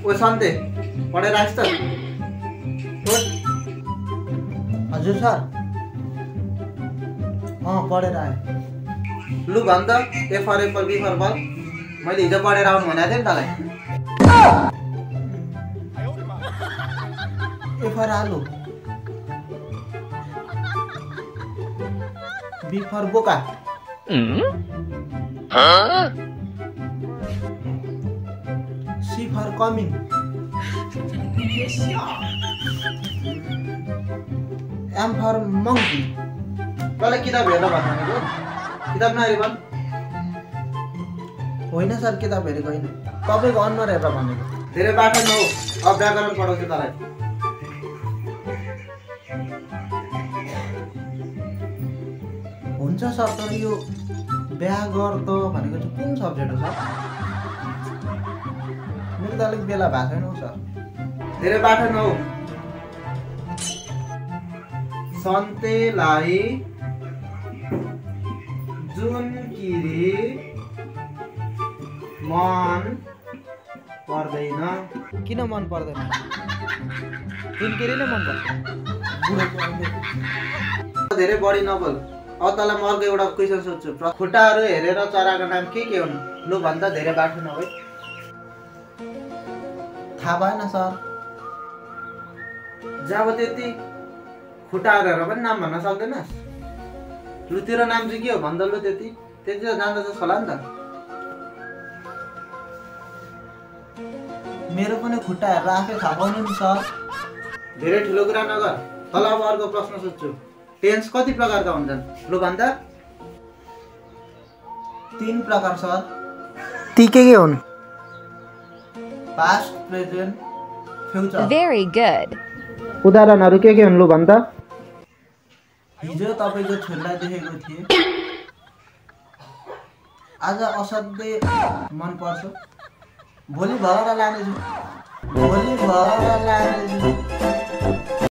ओ सन्ते पढेर आइस् त। हजुर सर। पढेर आएँ। लु भन त A for apple B for ball. मैले हिजो पढेर आउनु भनेको थिएँ नि तँलाई। ए फर आलु। बी फर बोका। C for coming. M for monkey. तँलाई किताब हेर्न भनेको किताब नहेरी भन। होइन सर किताब हेरेको होइन, तपाईँको अनुहार हेरेर भनेको। धेरै बाटो नहो, अब व्याकरण पढाउँछु तँलाई। हुन्छ सर, तर यो व्याकरण भनेको चाहिँ कुन सब्जेक्ट हो सर? मेरो त अलिक बेला भएको छैन हौ सर। धेरै बाटो नहो। सन्तेलाई जुन किरी मन पर्दैन। किन मन पर्दैन? जुन किरी नै मन पर्छ। धेरै बढी नबोल। अब तँलाई म अर्को एउटा क्वेसन सोध्छु। खुट्टाहरू हेरेर चराको नाम के हुन्? लु भन त धेरै बाटो नभए। थाहा भएन सर। जब त्यति खुट्टाहरू हेरेर पनि नाम भन्न सक्दैनस्? लु तेरो नाम चाहिँ के हो भन त। लु त्यति त जान्दछस् होला नि त। मेरो पनि खुट्टा हेरेर आफै थाहा पाउनु नि सर। धेरै ठुलो कुरा नगर। तँलाई अब अर्को प्रश्न सोध्छु। टेन्स कति प्रकारका हुन्छन्? लु भन त। 3 प्रकार सर। ती के हुन्? Past, present, future. Very good. उदाहरणहरू के हुन्? लु भन त। हिजो तपाईँको छोरीलाई देखेको थिएँ, आज असाध्यै मन पर्छ, भोलि भएर लानेछु, भोलि भएर लानेछु।